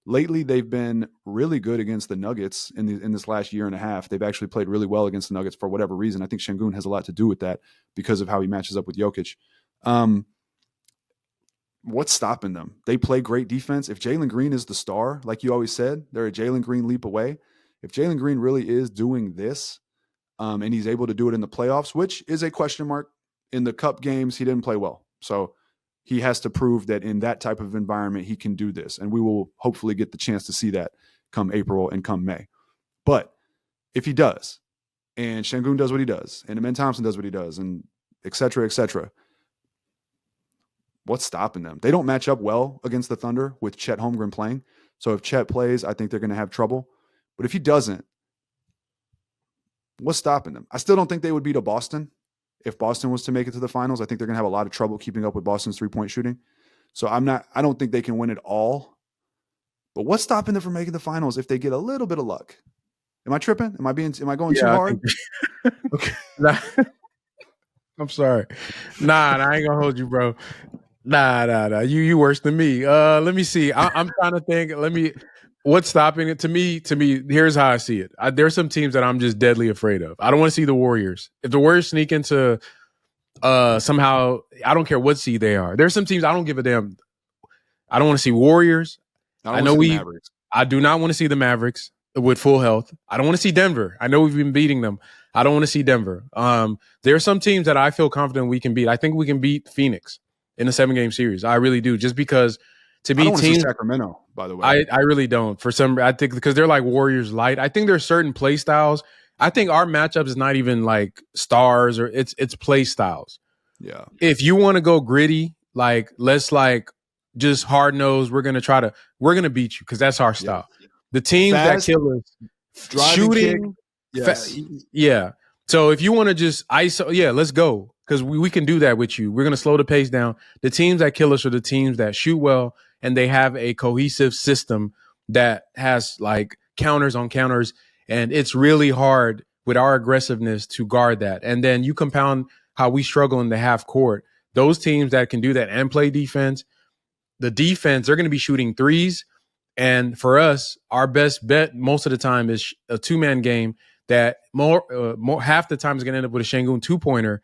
Lately, they've been really good against the Nuggets in this last year and a half. They've actually played really well against the Nuggets for whatever reason. I think Şengün has a lot to do with that because of how he matches up with Jokic. What's stopping them? They play great defense. If Jaylen Green is the star, like you always said, they're a Jaylen Green leap away. If Jaylen Green really is doing this, and he's able to do it in the playoffs, which is a question mark. In the cup games, he didn't play well. So he has to prove that in that type of environment, he can do this. And we will hopefully get the chance to see that come April and come May. But if he does, and Şengün does what he does, and Amen Thompson does what he does, and et cetera, what's stopping them? They don't match up well against the Thunder with Chet Holmgren playing. So if Chet plays, I think they're going to have trouble. But if he doesn't, what's stopping them? I still don't think they would beat a Boston. If Boston was to make it to the finals, I think they're going to have a lot of trouble keeping up with Boston's 3-point shooting. So I don't think they can win it all. But what's stopping them from making the finals if they get a little bit of luck? Am I tripping? Am I going too hard? Okay. Nah. I'm sorry. Nah, I ain't gonna hold you, bro. Nah. You worse than me. Let me see. I'm trying to think. What's stopping it? To me, here's how I see it. There's some teams that I'm just deadly afraid of. I don't want to see the Warriors. If the Warriors sneak into somehow, I don't care what seed they are. There's some teams I don't give a damn. I don't want to see Warriors. I do not want to see the Mavericks with full health. I don't want to see Denver. I know we've been beating them. I don't want to see Denver. There are some teams that I feel confident we can beat. I think we can beat Phoenix in a 7-game series. I really do. Just because to beat teams, Sacramento, by the way, I really don't. I think because they're like Warriors light. I think there's certain play styles. I think our matchup is not even like stars or it's play styles. Yeah. If you want to go gritty, like let's like just hard nose. We're gonna beat you because that's our style. Yeah. The teams that kill us, shooting, yeah. So if you want to just ISO, let's go because we can do that with you. We're gonna slow the pace down. The teams that kill us are the teams that shoot well and they have a cohesive system that has like counters on counters, and it's really hard with our aggressiveness to guard that. And then you compound how we struggle in the half court. Those teams that can do that and play defense, the defense, they're going to be shooting threes. And for us, our best bet most of the time is a 2-man game that more half the time is going to end up with a Şengün 2-pointer.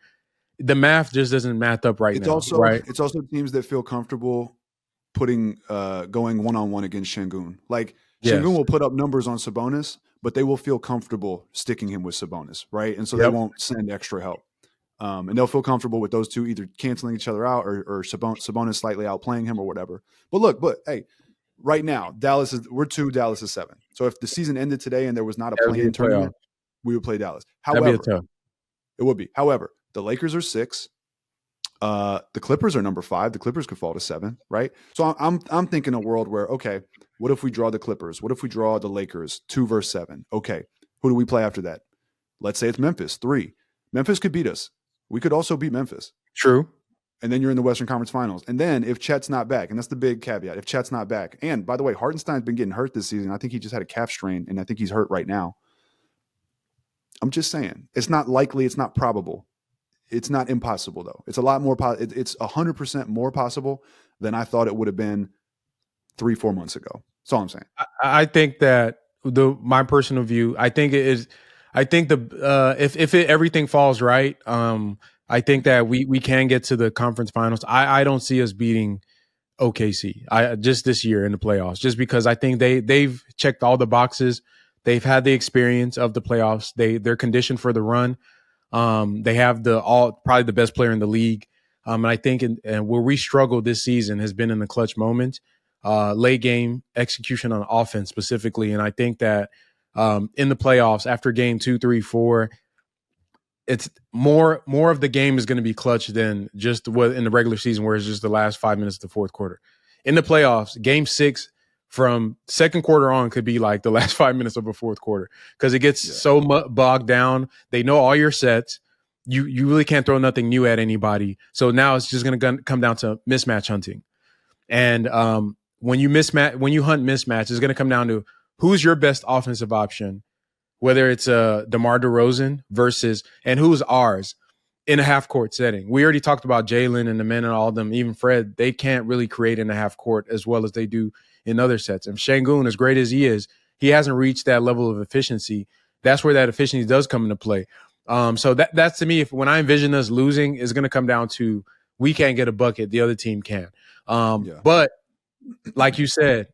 The math just doesn't math up right now. It's also teams that feel comfortable going one-on-one against Şengün. Like Şengün will put up numbers on Sabonis, but they will feel comfortable sticking him with Sabonis, right? And so they won't send extra help. And they'll feel comfortable with those two either canceling each other out or Sabonis slightly outplaying him or whatever. But hey, right now, we're 2, Dallas is 7. So if the season ended today and there was not a play-in tournament, we would play Dallas. However, it would be. However, the Lakers are 6. The Clippers are number 5. The Clippers could fall to 7, right? So I'm thinking a world where, okay, what if we draw the Clippers? What if we draw the Lakers 2 versus 7? Okay, who do we play after that? Let's say it's Memphis 3. Memphis could beat us. We could also beat Memphis. True. And then you're in the Western Conference Finals. And then if Chet's not back, and that's the big caveat, if Chet's not back, and by the way, Hartenstein's been getting hurt this season. I think he just had a calf strain, and I think he's hurt right now. I'm just saying, it's not likely, it's not probable. It's not impossible, though. It's a lot more. It's 100% more possible than I thought it would have been 3-4 months ago. That's all I'm saying. I think that my personal view, I think it is. I think if everything falls right, I think that we can get to the conference finals. I don't see us beating OKC just this year in the playoffs, just because I think they've checked all the boxes. They've had the experience of the playoffs. They're conditioned for the run. They have probably the best player in the league. And I think and where we struggled this season has been in the clutch moments, late game execution on offense specifically. And I think that in the playoffs after game 2, 3, 4, it's more of the game is going to be clutch than just what in the regular season where it's just the last 5 minutes of the fourth quarter. In the playoffs, game 6 from second quarter on could be like the last 5 minutes of a fourth quarter because it gets so bogged down. They know all your sets. You really can't throw nothing new at anybody. So now it's just going to come down to mismatch hunting. And when you hunt mismatch, it's going to come down to who's your best offensive option, whether it's DeMar DeRozan versus and who's ours in a half court setting. We already talked about Jalen and the men and all of them, even Fred. They can't really create in a half court as well as they do in other sets. And Şengün, as great as he is, he hasn't reached that level of efficiency. That's where that efficiency does come into play. So that's to me, when I envision us losing, is going to come down to we can't get a bucket, the other team can. But like you said,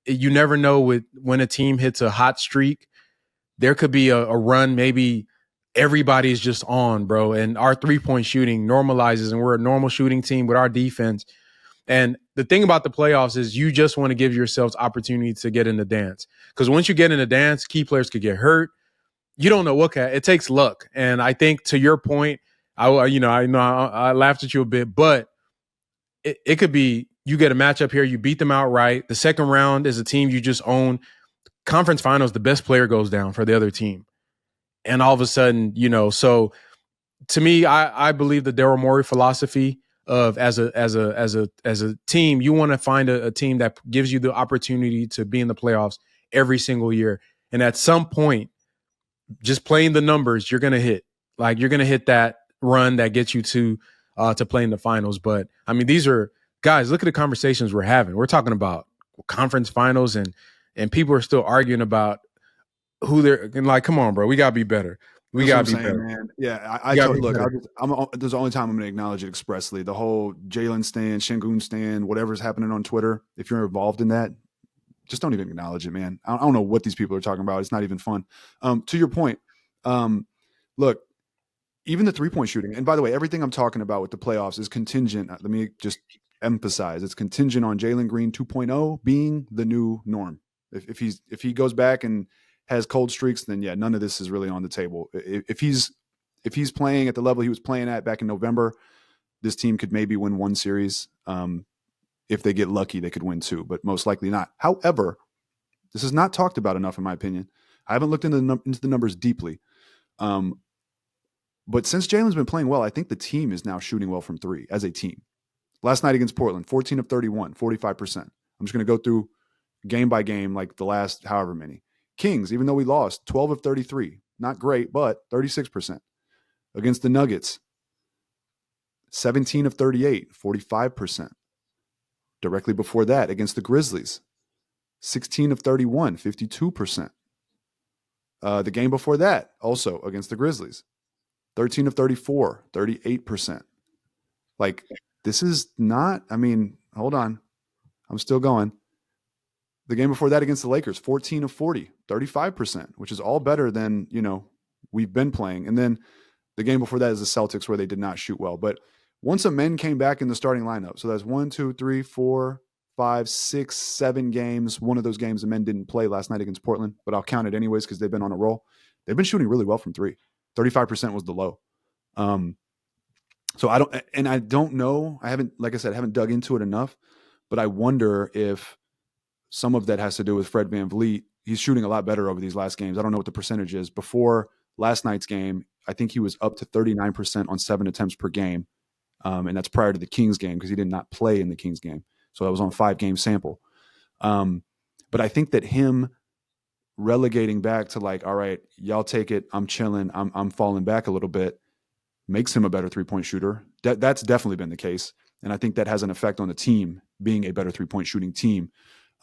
you never know when a team hits a hot streak, there could be a run, maybe everybody's just on, bro. And our 3-point shooting normalizes and we're a normal shooting team with our defense. And the thing about the playoffs is you just want to give yourselves opportunity to get in the dance. Because once you get in the dance, key players could get hurt. You don't know it takes luck. And I think to your point, I laughed at you a bit, but it could be you get a matchup here, you beat them outright. The second round is a team you just own. Conference finals, the best player goes down for the other team. And all of a sudden, so to me, I believe the Daryl Morey philosophy of as a team, you want to find a team that gives you the opportunity to be in the playoffs every single year. And at some point, just playing the numbers, you're going to hit that run that gets you to play in the finals. But I mean, these are guys, look at the conversations we're having. We're talking about conference finals and people are still arguing about who they're like, come on, bro, we gotta be better. We gotta be better, man. Yeah, this is the only time I'm going to acknowledge it expressly. The whole Jalen stand, Şengün stand, whatever's happening on Twitter. If you're involved in that, just don't even acknowledge it, man. I don't know what these people are talking about. It's not even fun. To your point, look, even the 3-point shooting. And by the way, everything I'm talking about with the playoffs is contingent. Let me just emphasize, it's contingent on Jaylen Green 2.0 being the new norm. If he goes back and has cold streaks, then yeah, none of this is really on the table. If he's playing at the level he was playing at back in November, this team could maybe win 1 series. If they get lucky, they could win 2, but most likely not. However, this is not talked about enough, in my opinion. I haven't looked into the numbers deeply. But since Jalen's been playing well, I think the team is now shooting well from 3 as a team. Last night against Portland, 14 of 31, 45%. I'm just going to go through game by game, like the last however many. Kings, even though we lost, 12 of 33. Not great, but 36%. Against the Nuggets, 17 of 38, 45%. Directly before that, against the Grizzlies, 16 of 31, 52%. The game before that, also against the Grizzlies, 13 of 34, 38%. Like, this is not, I mean, hold on. I'm still going. The game before that against the Lakers, 14 of 40, 35%, which is all better than, we've been playing. And then the game before that is the Celtics, where they did not shoot well. But once Amen came back in the starting lineup, so that's 1, 2, 3, 4, 5, 6, 7 games. One of those games Amen didn't play last night against Portland, but I'll count it anyways because they've been on a roll. They've been shooting really well from three. 35% was the low. So I don't know. I haven't, like I said, haven't dug into it enough, but I wonder if some of that has to do with Fred VanVleet. He's shooting a lot better over these last games. I don't know what the percentage is. Before last night's game, I think he was up to 39% on 7 attempts per game. And that's prior to the Kings game because he did not play in the Kings game. So that was on 5-game sample. But I think that him relegating back to like, all right, y'all take it. I'm chilling. I'm falling back a little bit. Makes him a better 3-point shooter. That's definitely been the case. And I think that has an effect on the team being a better 3-point shooting team,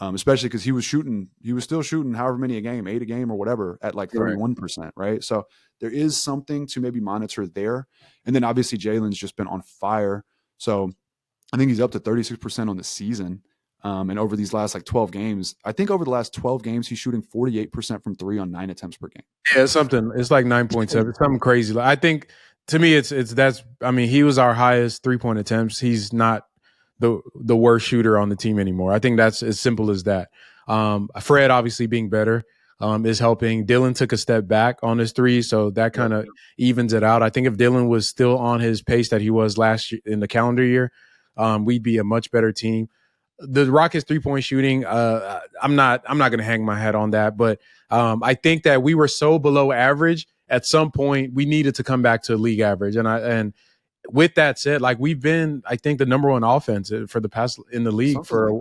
especially because he was still shooting however many a game, 8 a game or whatever at like 31%, right? So there is something to maybe monitor there. And then obviously Jalen's just been on fire. So I think he's up to 36% on the season. And over these last like 12 games, I think over the last 12 games, he's shooting 48% from 3 on 9 attempts per game. Yeah, it's something. It's like 9.7. It's something crazy. Like, I think to me, he was our highest 3-point attempts. He's not the worst shooter on the team anymore. I think that's as simple as that. Fred obviously being better is helping. Dylan took a step back on his 3, so that kind of evens it out. I think if Dylan was still on his pace that he was last year in the calendar year, we'd be a much better team. The Rockets 3-point shooting, I'm not going to hang my hat on that, but I think that we were so below average at some point we needed to come back to league average. And with that said, like we've been, I think, the number 1 offense for the past in the league something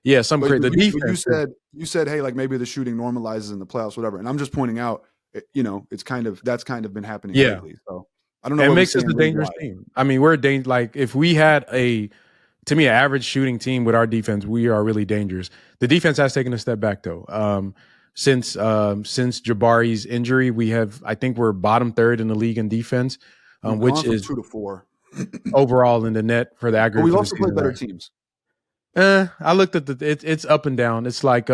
like the defense. You said, hey, like maybe the shooting normalizes in the playoffs, whatever. And I'm just pointing out, that's kind of been happening lately. So I don't know. It makes us a dangerous team. I mean, we're like if we had to me, an average shooting team with our defense, we are really dangerous. The defense has taken a step back though. Since Jabari's injury, I think we're bottom 3rd in the league in defense, which is 2 to 4 overall in the net for the aggregate. But we've also played better teams. I looked at it's up and down. It's like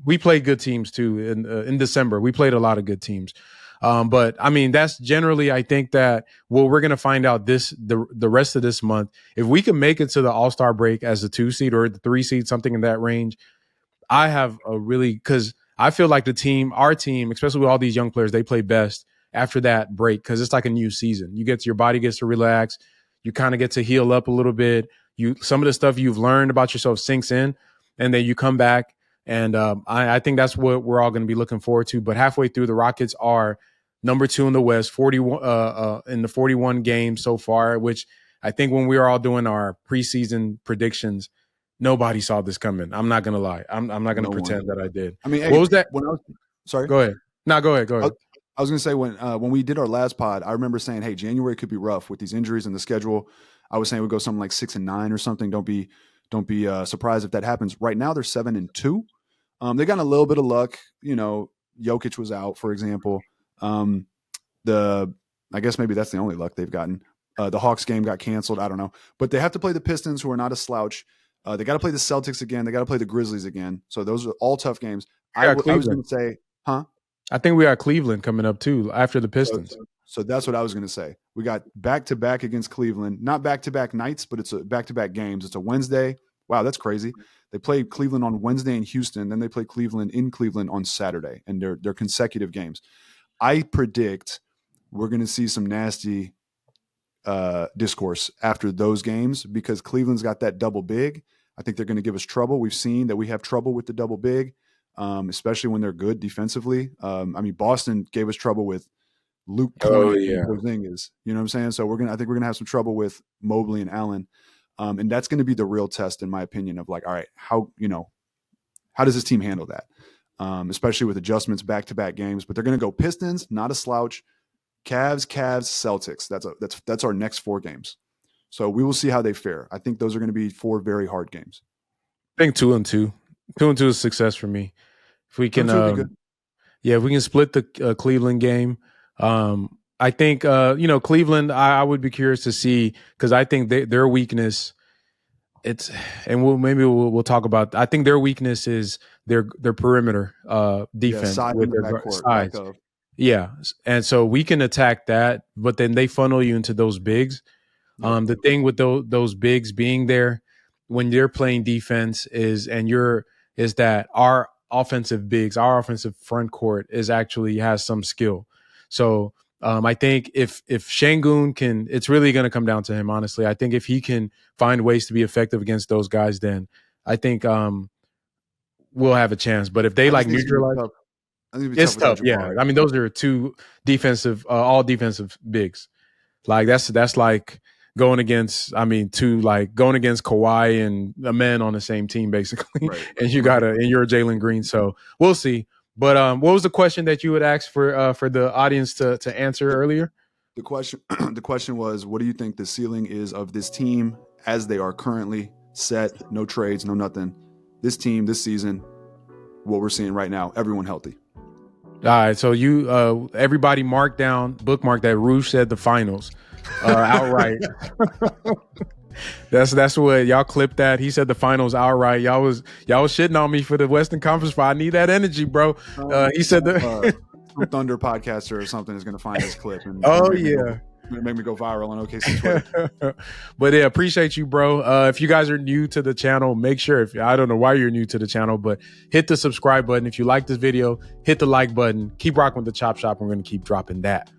we played good teams too in December. We played a lot of good teams. But I mean, that's generally, I think that we're going to find out the rest of this month. If we can make it to the All-Star break as the 2 seed or the 3 seed, something in that range, I have because I feel like our team, especially with all these young players, they play best after that break because it's like a new season. Your body gets to relax. You kind of get to heal up a little bit. Some of the stuff you've learned about yourself sinks in, and then you come back. And I think that's what we're all going to be looking forward to. But halfway through, the Rockets are number 2 in the West, 41 in the 41 games so far, which I think when we were all doing our preseason predictions, nobody saw this coming. I'm not going to lie. I'm not going to pretend that I did. I mean, what was that? Sorry. Go ahead. No, go ahead. I was going to say when we did our last pod, I remember saying, hey, January could be rough with these injuries and the schedule. I was saying we'd go something like 6-9 or something. Don't be surprised if that happens. Right now they're 7-2. They got a little bit of luck. Jokic was out, for example. I guess maybe that's the only luck they've gotten. The Hawks game got canceled. I don't know, but they have to play the Pistons, who are not a slouch. They got to play the Celtics again. They got to play the Grizzlies again. So those are all tough games. I was going to say, I think we got Cleveland coming up too after the Pistons. So that's what I was going to say. We got back-to-back against Cleveland, not back-to-back nights, but it's a back-to-back games. It's a Wednesday. Wow, that's crazy. They played Cleveland on Wednesday in Houston. Then they play Cleveland in Cleveland on Saturday, and they're consecutive games. I predict we're going to see some nasty discourse after those games because Cleveland's got that double big. I think they're going to give us trouble. We've seen that we have trouble with the double big, especially when they're good defensively. I mean, Boston gave us trouble with Luke Porzingis. You know what I'm saying? So I think we're gonna have some trouble with Mobley and Allen, and that's going to be the real test, in my opinion, of like, all right, how does this team handle that? Especially with adjustments back-to-back games. But they're going to go Pistons, not a slouch. Cavs, Celtics. That's our next 4 games. So we will see how they fare. I think those are going to be 4 very hard games. I think 2-2. 2-2 is success for me. If we can, if we can split the Cleveland game. I think Cleveland. I would be curious to see because I think their weakness. it's and we'll talk about. I think their weakness is their perimeter defense with their size. Yeah, and so we can attack that, but then they funnel you into those bigs. The thing with those bigs being there when you're playing defense is that our offensive bigs, our offensive front court is actually has some skill. So I think if Şengün can, it's really going to come down to him. Honestly, I think if he can find ways to be effective against those guys, then I think we'll have a chance. But if they like neutralize, it's tough. Yeah, I mean those are two defensive, all defensive bigs. Like that's like going against Kawhi and a man on the same team basically, and you're Jaylen Green. So we'll see. But what was the question that you would ask for the audience to answer earlier? The question was, what do you think the ceiling is of this team as they are currently set? No trades, no nothing. This team, this season, what we're seeing right now, everyone healthy. All right, so you everybody bookmark that Rouge said the finals outright. That's what y'all clipped that. He said the finals outright. Y'all was shitting on me for the Western Conference spot. I need that energy, bro. He said some Thunder podcaster or something is going to find this clip. And make me go viral on OKC Twitter. But yeah, appreciate you, bro. If you guys are new to the channel, make sure, I don't know why you're new to the channel, but hit the subscribe button. If you like this video, hit the like button. Keep rocking with the Chop Shop. We're going to keep dropping that.